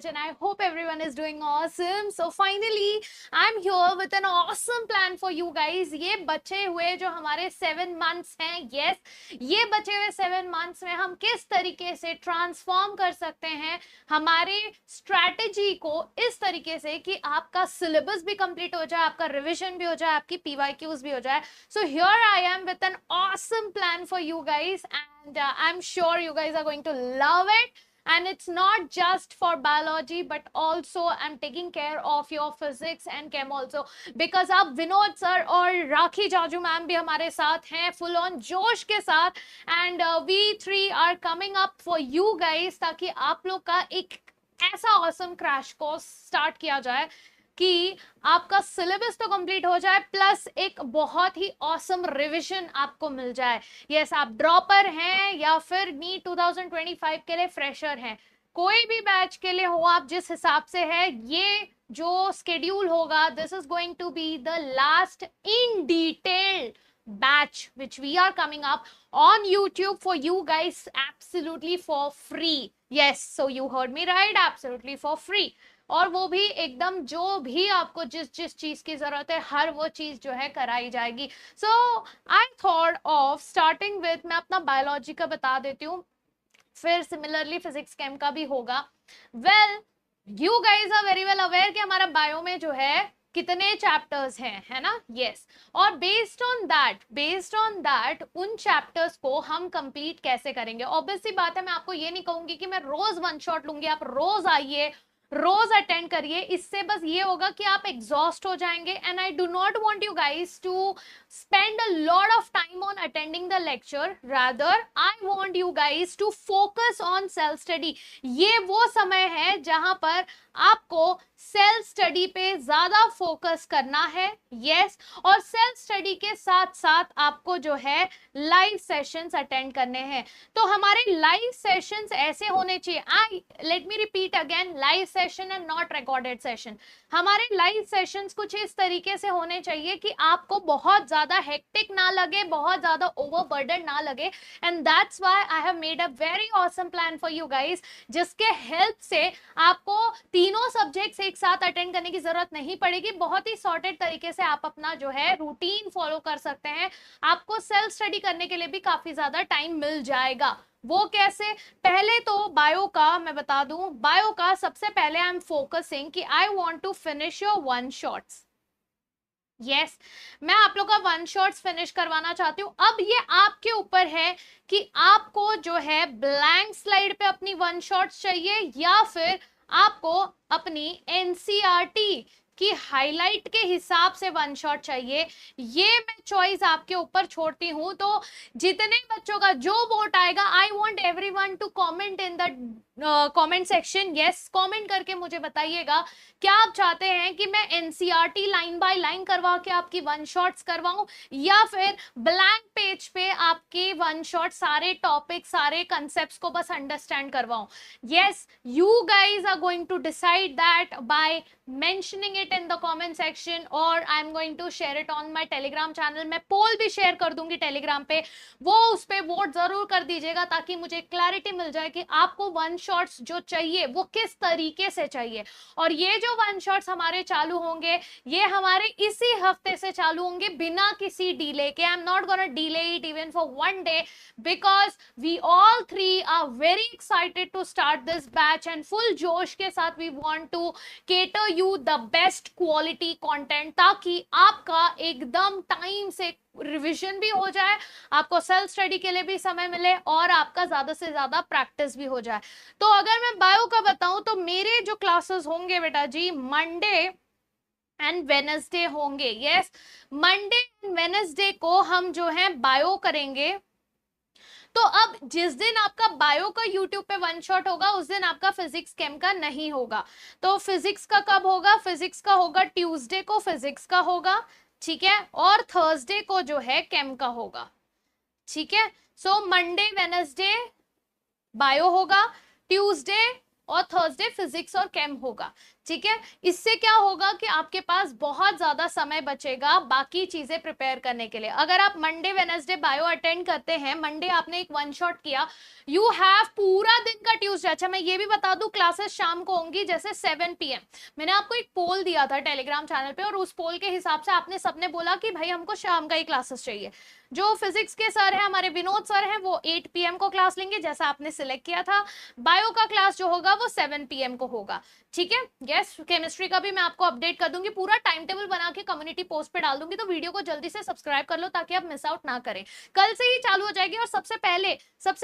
much and I hope everyone is doing awesome. So finally I'm here with an awesome plan for you guys. ये बचे हुए जो हमारे 7 months हैं, yes, ये बचे हुए 7 months में हम किस तरीके से ट्रांसफॉर्म कर सकते हैं हमारे स्ट्रैटेजी को इस तरीके से कि आपका सिलेबस भी कंप्लीट हो जाए, आपका रिविजन भी हो जाए, आपकी PYQs भी हो जाए. So here I am with an awesome plan for you guys and I'm sure you guys are going to love it. And it's not just for biology but also I'm taking care of your physics and chem also because अब Vinod sir और राखी Jaju ma'am भी हमारे साथ हैं full on जोश के साथ and we three are coming up for you guys ताकि आप लोग का एक ऐसा awesome crash course start किया जाए कि आपका सिलेबस तो कंप्लीट हो जाए प्लस एक बहुत ही ऑसम रिवीजन आपको मिल जाए. यस, आप ड्रॉपर हैं या फिर नीट 2025 के लिए फ्रेशर हैं, कोई भी बैच के लिए हो आप जिस हिसाब से है, ये जो स्केड्यूल होगा this is going to be the last in detail batch which we are coming up on YouTube for you guys absolutely for free. Yes, so you heard me right, absolutely for free. और वो भी एकदम जो भी आपको जिस जिस चीज की जरूरत है हर वो चीज जो है कराई जाएगी. So I thought of starting with, मैं अपना बायोलॉजी का बता देती हूँ, फिर सिमिलरली फिजिक्स केम का भी होगा. Well, you guys are very well aware कि हमारा बायो में जो है कितने चैप्टर्स हैं, है ना. यस, और बेस्ड ऑन दैट उन चैप्टर्स को हम कंप्लीट कैसे करेंगे. ऑब्वियसली बात है, मैं आपको ये नहीं कहूंगी कि मैं रोज वन शॉट लूंगी, आप रोज आइए रोज अटेंड करिए, इससे बस ये होगा कि आप एग्जॉस्ट हो जाएंगे. And I do not want you guys to spend a lot of time on attending the lecture, rather I want you guys to focus on self study. ये वो समय है जहां पर आपको सेल्फ स्टडी पे ज्यादा फोकस करना है. यस, और सेल्फ स्टडी के साथ साथ आपको जो है लाइव सेशंस अटेंड करने हैं. तो हमारे लाइव सेशंस ऐसे होने चाहिए, let me repeat again, live session and not recorded session. हमारे लाइव सेशंस कुछ इस तरीके से होने चाहिए कि आपको बहुत ज्यादा हेक्टिक ना लगे, बहुत ज्यादा ओवरबर्डन ना लगे. And that's why I have made a very awesome plan for you guys, जिसके हेल्प से आपको तीनों सब्जेक्ट्स एक साथ अटेंड करने की जरूरत नहीं पड़ेगी. बहुत ही सॉर्टेड तरीके से आप अपना जो है रूटीन फॉलो कर सकते हैं. आपको सेल्फ स्टडी करने के लिए भी काफी ज्यादा टाइम मिल जाएगा. वो कैसे? पहले तो बायो का मैं बता दूं, बायो का सबसे पहले आई एम फोकसिंग कि I want to finish your one shots. Yes, मैं आप लोग का वन शॉट्स फिनिश करवाना चाहती हूँ. अब ये आपके ऊपर है कि आपको जो है ब्लैंक स्लाइड पे अपनी वन शॉट्स चाहिए या फिर आपको अपनी एनसीईआरटी की हाईलाइट के हिसाब से वन शॉट चाहिए. ये मैं चॉइस आपके ऊपर छोड़ती हूं. तो जितने बच्चों का जो वोट आएगा, I want everyone to comment in the comment section. Yes, comment करके मुझे बताइएगा क्या आप चाहते हैं कि मैं एनसीईआरटी लाइन बाय लाइन करवा के आपकी वन शॉट्स करवाऊं या फिर ब्लैंक पेज पे आपके वन शॉट सारे टॉपिक सारे कंसेप्ट्स को बस अंडरस्टैंड करवाऊं. Yes, you guys are going to decide that by mentioning it in the comment section or I'm going to share it on my telegram channel. मैं पोल भी share कर दूंगी Telegram पे, वो उस पे वोट जरूर कर दीजिएगा ताकि मुझे क्लैरिटी मिल जाए कि आपको वन शॉट्स जो चाहिए वो किस तरीके से चाहिए. और ये जो वन शॉट्स हमारे चालू होंगे ये हमारे इसी हफ्ते से चालू होंगे बिना किसी डिले के. I am not gonna delay it even for one day because we all three are very excited to start this batch and full जोश के साथ we want to cater you the best quality content ताकि आपका एकदम time से revision भी हो जाए, आपको सेल्फ स्टडी के लिए भी समय मिले और आपका ज्यादा से ज्यादा प्रैक्टिस भी हो जाए. तो अगर मैं बायो का बताऊं तो मेरे जो क्लासेस होंगे बेटा जी मंडे एंड वेडनेसडे होंगे. यस, मंडे एंड वेडनेसडे को हम जो है बायो करेंगे. तो अब जिस दिन आपका बायो का यूट्यूब पे वन शॉट होगा उस दिन आपका फिजिक्स केम का नहीं होगा. तो फिजिक्स का कब होगा? फिजिक्स का होगा ट्यूसडे को फिजिक्स का होगा, ठीक है, और थर्सडे को जो है केम का होगा. ठीक है, सो मंडे वेडनेसडे बायो होगा, ट्यूसडे और थर्सडे फिजिक्स और केम होगा, ठीक है। इससे क्या होगा कि आपके पास बहुत ज्यादा समय बचेगा बाकी चीजें प्रिपेयर करने के लिए। अगर आप मंडे वेडनेसडे बायो अटेंड करते हैं, मंडे आपने एक वन शॉट किया, यू हैव पूरा दिन का ट्यूसडे। अच्छा मैं ये भी बता दूं, क्लासेस शाम को होंगी जैसे 7 PM। मैंने आपको एक पोल दिया था टेलीग्राम चैनल पे, और उस पोल के हिसाब से आपने सबने बोला कि भाई हमको शाम का ही क्लासेस चाहिए। जो फिजिक्स के सर हैं हमारे विनोद सर हैं, वो 8 PM को क्लास लेंगे जैसा आपने सिलेक्ट किया था। बायो का क्लास जो होगा वो 7 PM को होगा, ठीक है। यस, केमिस्ट्री का भी मैं आपको अपडेट कर दूंगी, पूरा टाइम टेबल बना के कम्युनिटी पोस्ट पे डाल दूंगी, तो वीडियो को जल्दी से सब्सक्राइब कर लो ताकि आप मिस आउट ना करें। कल से ही चालू हो जाएगी, और सबसे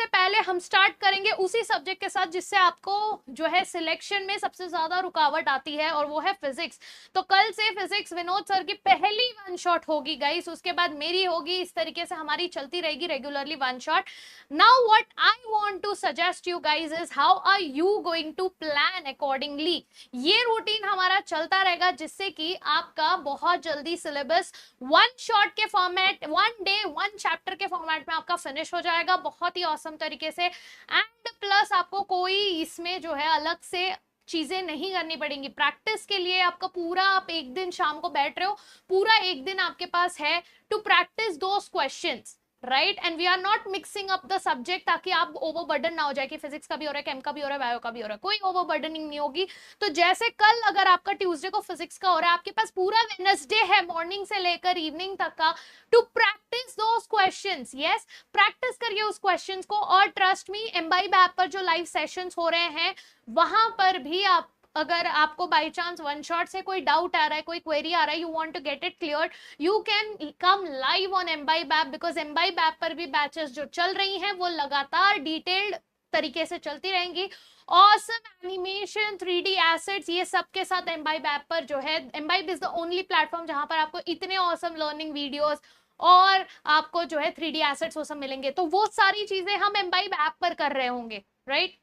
पहले हम स्टार्ट करेंगे उसी सब्जेक्ट के साथ जिससे आपको जो है सिलेक्शन में सबसे ज्यादा रुकावट आती है, और वो है फिजिक्स। तो कल से फिजिक्स विनोद सर की पहली वन शॉट होगी गाइस, उसके बाद मेरी होगी, इस तरीके से हमारी चलती रहेगी regularly one shot. Now what I want to suggest you guys is how are you going to plan accordingly. ये रूटीन हमारा चलता रहेगा जिससे कि आपका बहुत जल्दी सिलेबस वन शॉट के format, one day one chapter के फॉर्मेट में आपका फिनिश हो जाएगा बहुत ही ऑसम तरीके से। एंड प्लस आपको कोई इसमें जो है अलग से चीजें नहीं करनी पड़ेंगी। प्रैक्टिस के लिए आपका पूरा, आप एक दिन शाम को बैठ रहे हो, पूरा एक दिन आपके पास है to practice those questions, right. And we are not mixing up the subject, ताकि आप ओवरबर्डन ना हो जाए कि फिजिक्स का भी हो रहा है, केम का भी हो रहा है, बायो का भी हो रहा है, कोई ओवरबर्डनिंग नहीं होगी। तो जैसे कल अगर आपका ट्यूसडे को फिजिक्स का हो रहा है, आपके पास पूरा वेडनेसडे है मॉर्निंग से लेकर इवनिंग तक का to practice those questions. Yes, practice करिए उस क्वेश्चंस को, और ट्रस्ट मी एम्बाइब ऐप पर जो लाइव सेशंस हो रहे हैं वहां पर भी आप, अगर आपको बाय चांस वन शॉट से कोई डाउट आ रहा है, कोई क्वेरी आ रहा है, you want to get it clear, you can come live on Embibe app, because Embibe app पर भी बैचेस जो चल रही हैं वो लगातार डिटेल्ड तरीके से चलती रहेंगी। ऑसम एनिमेशन, 3D एसेट्स, ये सब के साथ एम्बाइब ऐप पर जो है, imbibe is the only platform जहां पर आपको इतने ऑसम लर्निंग वीडियोस और आपको जो है 3D एसेट्स वो सब मिलेंगे। तो वो सारी चीजें हम एम्बाइब ऐप पर कर रहे होंगे, right.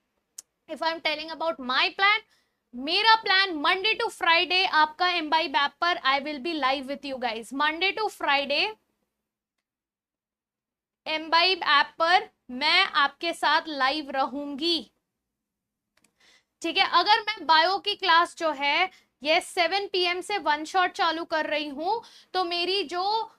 If I am telling about my plan, मेरा प्लान मंडे टू फ्राइडे आपका एम्बाइब ऐप पर I will be live with you guys. Monday to Friday Embibe app पर मैं आपके साथ लाइव रहूंगी, ठीक है। अगर मैं बायो की क्लास जो है ये 7 PM से वन शॉट चालू कर रही हूं, तो मेरी जो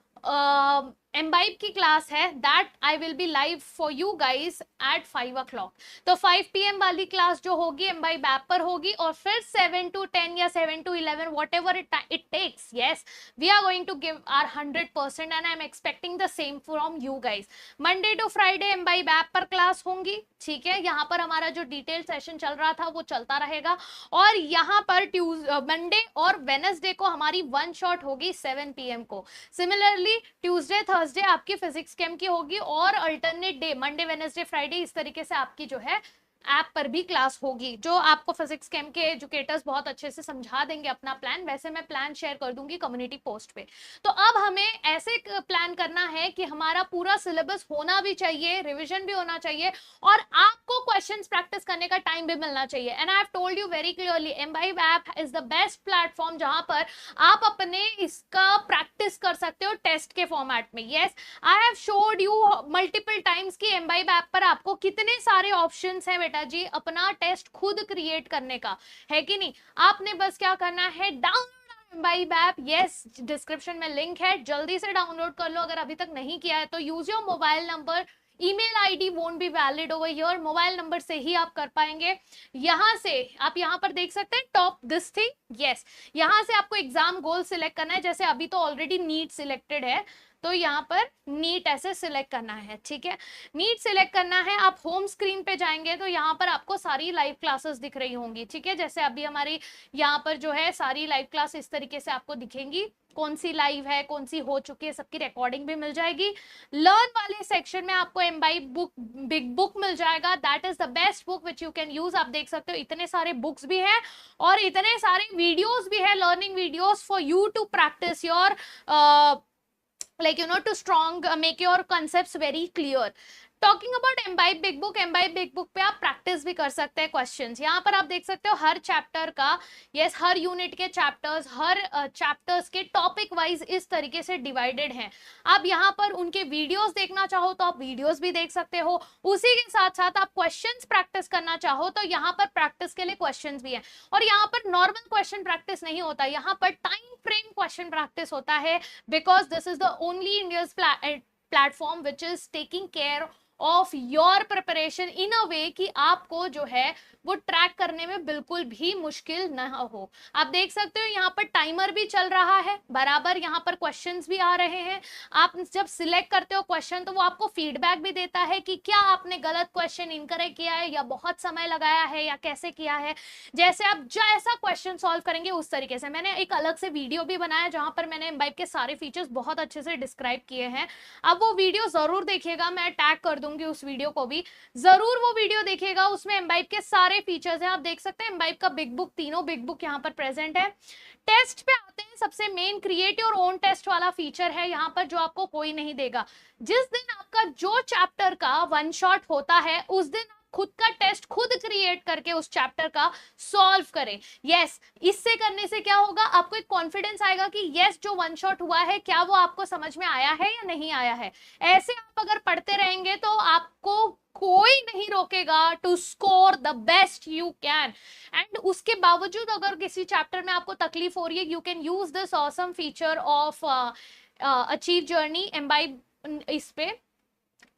एम्बाइब की क्लास है that I will be live for you guys at 5 o'clock। तो 5 PM वाली क्लास जो होगी एम्बाइब ऐप पर होगी, और फिर 7 to 10 या 7 to 11 whatever it takes, yes we are going to give our 100% and I am expecting the same from you guys। Monday to Friday Embibe app पर क्लास होंगी, ठीक है। यहाँ पर हमारा जो डिटेल सेशन चल रहा था वो चलता रहेगा, और यहाँ पर मंडे और वेडनेसडे को हमारी वन शॉट होगी 7 PM को। सिमिलरली ट्यूसडे थर्सडे आपकी फिजिक्स केम की होगी, और alternate day Monday Wednesday Friday इस तरीके से आपकी जो है ऐप पर भी क्लास होगी, जो आपको फिजिक्स केम के एजुकेटर्स बहुत अच्छे से समझा देंगे अपना प्लान। वैसे मैं प्लान शेयर कर दूंगी कम्युनिटी पोस्ट पे। तो अब हमें ऐसे प्लान करना है कि हमारा पूरा सिलेबस होना भी चाहिए, रिविजन भी होना चाहिए, और आपको क्वेश्चंस प्रैक्टिस करने का टाइम भी मिलना चाहिए। And I have told you very clearly, imbibe app is the best platform जहां पर आप अपने इसका प्रैक्टिस कर सकते हो टेस्ट के फॉर्मेट में। Yes, I have showed you multiple times कि एम्बाइब ऐप पर आपको कितने सारे ऑप्शंस हैं बेटा जी अपना टेस्ट खुद क्रिएट करने का, है कि नहीं। आपने बस क्या करना है, download imbibe app, yes description में लिंक है, जल्दी से डाउनलोड कर लो। अगर अभी तक नहीं किया है तो use your mobile number, email ID won't be valid over here, mobile number से ही आप कर पाएंगे। यहां से आप यहां पर देख सकते हैं टॉप दिस थिंग, यस यहां से आपको एग्जाम गोल सिलेक्ट करना है। जैसे अभी तो ऑलरेडी नीट सिलेक्टेड है, तो यहाँ पर नीट ऐसे सिलेक्ट करना है, ठीक है। नीट सिलेक्ट करना है, आप होम स्क्रीन पे जाएंगे तो यहाँ पर आपको सारी लाइव क्लासेस दिख रही होंगी, ठीक है। जैसे अभी हमारी यहाँ पर जो है सारी लाइव क्लास इस तरीके से आपको दिखेंगी, कौन सी लाइव है, कौन सी हो चुकी है, सबकी रिकॉर्डिंग भी मिल जाएगी। लर्न वाले सेक्शन में आपको एम्बाइब बुक, बिग बुक मिल जाएगा, that is the best book which you can use. आप देख सकते हो इतने सारे बुक्स भी हैं और इतने सारे वीडियोस भी है, learning videos for you to practice your like you know to strong make your concepts very clear। Talking about imbibe big book पे आप प्रैक्टिस भी कर सकते हैं क्वेश्चंस। यहाँ पर आप देख सकते हो हर चैप्टर का, यस, हर यूनिट के चैप्टर्स, हर चैप्टर्स के टॉपिक वाइज इस तरीके से डिवाइडेड हैं। आप यहाँ पर उनके वीडियोस देखना चाहो तो आप वीडियोस भी देख सकते हो। उसी के साथ साथ आप क्वेश्चंस प्रैक्टिस करना चाहो तो यहाँ पर प्रैक्टिस के लिए क्वेश्चंस भी हैं। और यहाँ पर नॉर्मल क्वेश्चन प्रैक्टिस नहीं होता, यहाँ पर टाइम फ्रेम क्वेश्चन प्रैक्टिस होता है, because this is the only India's platform which is taking care of your preparation in a way कि आपको जो है वो ट्रैक करने में बिल्कुल भी मुश्किल ना हो। आप देख सकते हो यहाँ पर टाइमर भी चल रहा है बराबर, यहाँ पर क्वेश्चंस भी आ रहे हैं। आप जब सिलेक्ट करते हो क्वेश्चन तो वो आपको फीडबैक भी देता है कि क्या आपने गलत क्वेश्चन इनकरेक्ट किया है या बहुत समय लगाया है या कैसे किया है। जैसे आप जैसा क्वेश्चन सॉल्व करेंगे उस तरीके से। मैंने एक अलग से वीडियो भी बनाया जहां पर मैंने एम्बाइब के सारे फीचर्स बहुत अच्छे से डिस्क्राइब किए हैं। अब वो वीडियो जरूर देखिएगा, मैं टैग कर दूंगी उस वीडियो को भी, जरूर वो वीडियो देखिएगा। उसमें एम्बाइब के सारे फीचर्स हैं, आप देख सकते हैं एम्बाइब का बिग बुक, तीनों बिग बुक यहाँ पर प्रेजेंट है। टेस्ट पे आते हैं, सबसे main create your own test वाला फीचर है यहाँ पर जो आपको कोई नहीं देगा। जिस दिन आपका जो चैप्टर का वन शॉट होता है उस दिन खुद का टेस्ट खुद क्रिएट करके उस चैप्टर का सॉल्व करें। यस, इससे करने से क्या होगा, आपको एक कॉन्फिडेंस आएगा कि यस जो वन शॉट हुआ है क्या वो आपको समझ में आया है या नहीं आया है। ऐसे आप अगर पढ़ते रहेंगे तो आपको कोई नहीं रोकेगा to score the best you can. And उसके बावजूद अगर किसी चैप्टर में आपको तकलीफ हो रही है, you can use this awesome feature of achieve journey imbibe. इस पे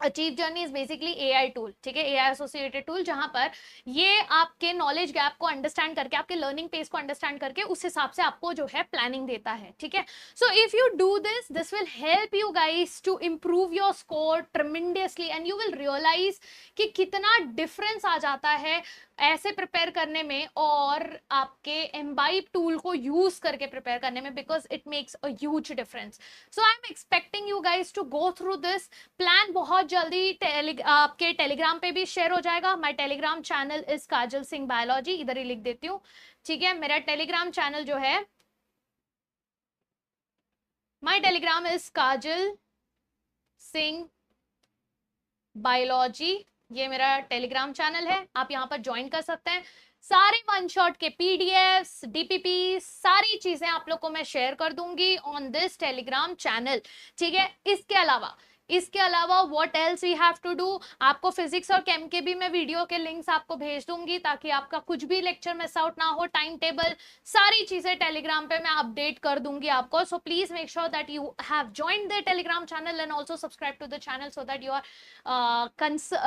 achieve journey is basically AI tool, ठीक है, एआई एसोसिएटेड टूल, जहां पर ये आपके नॉलेज गैप को अंडरस्टैंड करके, आपके लर्निंग पेस को अंडरस्टैंड करके उस हिसाब से आपको जो है प्लानिंग देता है, ठीक है। So if you do this, this will help you guys to improve your score tremendously and you will realise कि कितना डिफरेंस आ जाता है ऐसे प्रिपेयर करने में और आपके एम्बाइब टूल को यूज करके प्रिपेयर करने में, because it makes a huge difference. So I am expecting you guys to go through this plan. बहुत जल्दी आपके टेलीग्राम पे भी शेयर हो जाएगा। My Telegram channel is Kajal Singh biology, इधर ही लिख देती हूँ, ठीक है। मेरा टेलीग्राम चैनल जो है, my Telegram is Kajal Singh biology, ये मेरा टेलीग्राम चैनल है, आप यहाँ पर ज्वाइन कर सकते हैं। सारे वन शॉट के पीडीएफ्स, डीपीपी, सारी चीजें आप लोग को मैं शेयर कर दूंगी ऑन दिस टेलीग्राम चैनल, ठीक है। इसके अलावा what else we have to do, आपको फिजिक्स और केम के भी मैं वीडियो के लिंक्स आपको भेज दूंगी ताकि आपका कुछ भी लेक्चर मिस आउट ना हो। टाइम टेबल, सारी चीजें टेलीग्राम पे मैं अपडेट कर दूंगी आपको। So please make sure that you have joined the Telegram channel and also subscribe to the channel so that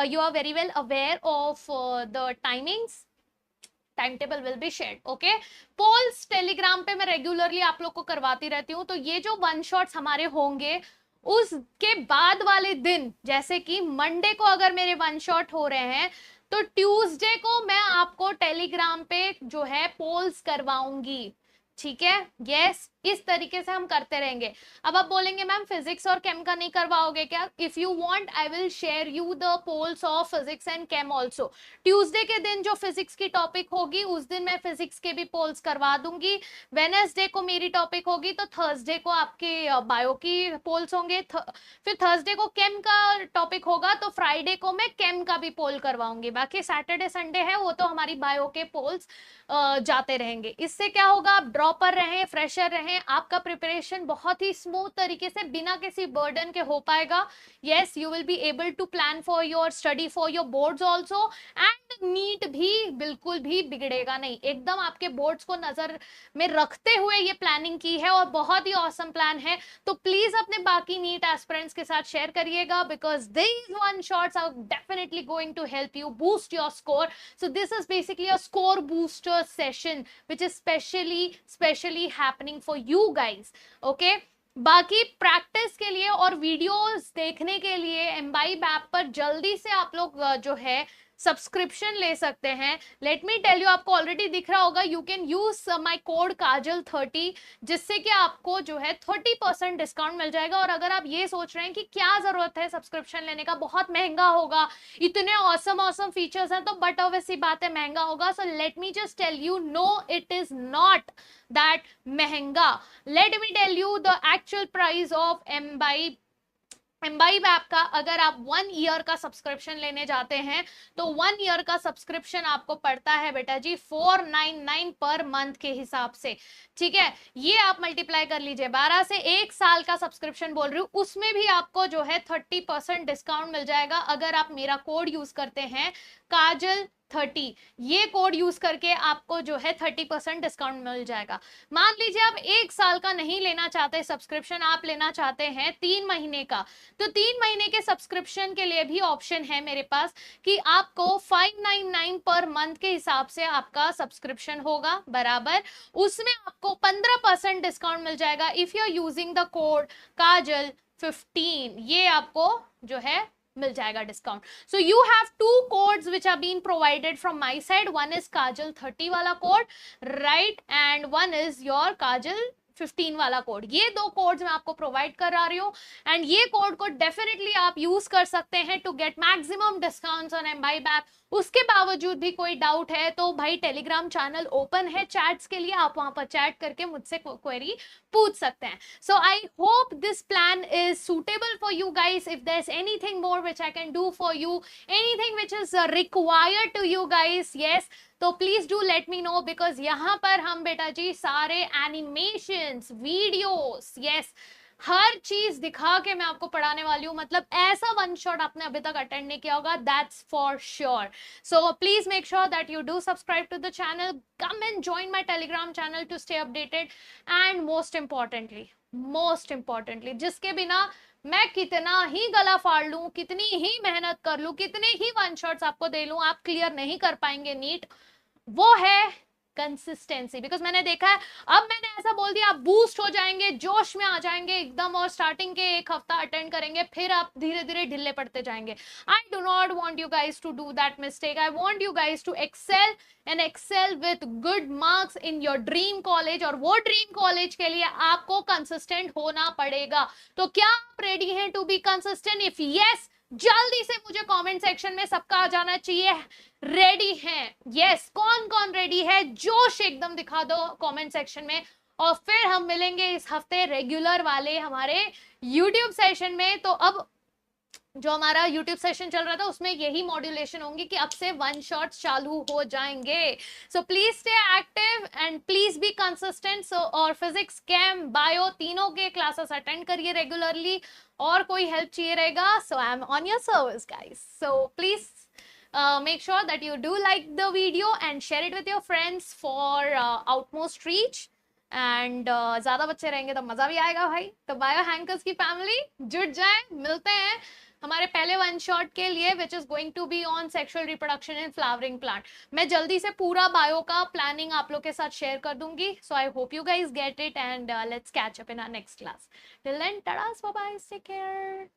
you are very well aware of the timings. Time table will be shared, okay. Polls Telegram पे मैं regularly आप लोग को करवाती रहती हूँ। तो ये जो वन शॉट्स हमारे होंगे उसके बाद वाले दिन, जैसे कि मंडे को अगर मेरे वन शॉट हो रहे हैं तो ट्यूसडे को मैं आपको टेलीग्राम पे जो है पोल्स करवाऊंगी, ठीक है। यस, इस तरीके से हम करते रहेंगे। अब आप बोलेंगे मैम फिजिक्स और केम का नहीं करवाओगे क्या? If you want I will share you the polls of physics and chem also. Tuesday के दिन जो फिजिक्स की टॉपिक होगी उस दिन मैं फिजिक्स के भी पोल्स करवा दूंगी। वेडनेसडे को मेरी टॉपिक होगी तो थर्सडे को आपके बायो की पोल्स होंगे। फिर थर्सडे को केम का टॉपिक होगा तो फ्राइडे को मैं केम का भी पोल करवाऊंगी। बाकी सैटरडे संडे है वो तो हमारी बायो के पोल्स जाते रहेंगे। इससे क्या होगा, आप ड्रॉपर रहें, फ्रेशर रहें, आपका प्रिपरेशन बहुत ही स्मूथ तरीके से बिना किसी बर्डन के हो पाएगा। Yes, you will be able to plan for your study for your boards also and NEET भी बिल्कुल भी बिगड़ेगा नहीं। एकदम आपके बोर्ड्स को नजर में रखते हुए ये प्लानिंग की है और बहुत ही ऑसम प्लान है। तो प्लीज अपने बाकी नीट एस्पिरेंट्स के साथ शेयर करिएगा because these one shots are definitely going to help you boost your score. So this is basically a score booster session which is specially happening for you guys, okay। बाकी practice के लिए और videos देखने के लिए imbibe app पर जल्दी से आप लोग जो है सब्सक्रिप्शन ले सकते हैं। लेट मी टेल यू, आपको ऑलरेडी दिख रहा होगा, you can use my code काजल30 जिससे कि आपको जो है 30% डिस्काउंट मिल जाएगा। और अगर आप ये सोच रहे हैं कि क्या जरूरत है सब्सक्रिप्शन लेने का, बहुत महंगा होगा, इतने ऑसम फीचर्स हैं, तो बट ऑब्वियसली बात है महंगा होगा। So let me just tell you, no it is not that महंगा। Let me tell you the actual price of Embibe Embibe app का अगर आप 1 ईयर का सब्सक्रिप्शन लेने जाते हैं तो 1 ईयर का सब्सक्रिप्शन आपको पड़ता है बेटा जी 499 पर मंथ के हिसाब से, ठीक है। ये आप मल्टीप्लाई कर लीजिए 12 से, 1 साल का सब्सक्रिप्शन बोल रही हूँ, उसमें भी आपको जो है 30% डिस्काउंट मिल जाएगा अगर आप मेरा कोड यूज करते हैं काजल30। ये कोड यूज करके आपको जो है 30% डिस्काउंट मिल जाएगा। मान लीजिए आप 1 साल का नहीं लेना चाहते सब्सक्रिप्शन, आप लेना चाहते हैं 3 महीने का, तो 3 महीने के सब्सक्रिप्शन के लिए भी ऑप्शन है मेरे पास कि आपको 599 पर मंथ के हिसाब से आपका सब्सक्रिप्शन होगा बराबर, उसमें आपको 15% डिस्काउंट मिल जाएगा if you are using the code काजल15। ये आपको जो है मिल जाएगा discount. So you have 2 codes which are being provided from my side. One is Kajal30 वाला code, right, and one is your Kajal15 वाला कोड। ये 2 कोड्स मैं आपको प्रोवाइड करा रही हूँ एंड ये कोड को डेफिनेटली आप यूज कर सकते हैं to get maximum discounts on Embibe app. उसके बावजूद भी कोई डाउट है तो भाई टेलीग्राम चैनल ओपन है चैट्स के लिए, आप वहां पर चैट करके मुझसे क्वेरी पूछ सकते हैं। So I hope this plan is suitable for you guys. If there's anything more which I can do for you, anything which is required to you guys, yes, तो please do let me know, because यहाँ पर हम बेटा जी सारे animations, videos, yes, हर चीज दिखा के मैं आपको पढ़ाने वाली हूँ। मतलब ऐसा वन शॉट आपने अभी तक अटेंड नहीं किया होगा, that's for sure. So please make sure that you do subscribe to the channel, come and join my Telegram channel to stay updated, and most importantly जिसके बिना मैं कितना ही गला फाड़ लूं, कितनी ही मेहनत कर लूं, कितने ही वन शॉट्स आपको दे लूं, आप क्लियर नहीं कर पाएंगे नीट, वो है कंसिस्टेंसी। बिकॉज मैंने देखा है, अब मैंने ऐसा बोल दिया आप बूस्ट हो जाएंगे, जोश में आ जाएंगे एकदम, और स्टार्टिंग के 1 हफ्ता अटेंड करेंगे, फिर आप धीरे धीरे ढिले पड़ते जाएंगे। I do not want you guys to do that mistake. I want you guys to excel and excel with good marks in your dream college, और वो ड्रीम कॉलेज के लिए आपको कंसिस्टेंट होना पड़ेगा। तो क्या आप रेडी हैं to be consistent? If yes, जल्दी से मुझे कमेंट सेक्शन में सबका आ जाना चाहिए रेडी हैं। यस, कौन कौन रेडी है, जोश एकदम दिखा दो कमेंट सेक्शन में। और फिर हम मिलेंगे इस हफ्ते रेगुलर वाले हमारे यूट्यूब सेशन में। तो अब जो हमारा यूट्यूब सेशन चल रहा था उसमें यही मॉड्यूलेशन होंगी कि अब से वन शॉट्स चालू हो जाएंगे। So please stay active and please be consistent. So और फिजिक्स, केम, बायो तीनों के क्लासेस अटेंड करिए रेगुलरली, और कोई हेल्प चाहिए रहेगा so I am on your service guys. So please make sure that you do like the video and share it with your friends for outmost reach, and ज्यादा बच्चे रहेंगे तो मजा भी आएगा भाई। तो बायो हैंकर्स की फैमिली जुट जाए, मिलते हैं हमारे पहले वन शॉट के लिए which is going to be on sexual reproduction in flowering plant. मैं जल्दी से पूरा बायो का प्लानिंग आप लोग के साथ शेयर कर दूंगी। So I hope you guys get it and let's catch up in our next class. Till then, tata, bye bye, take care.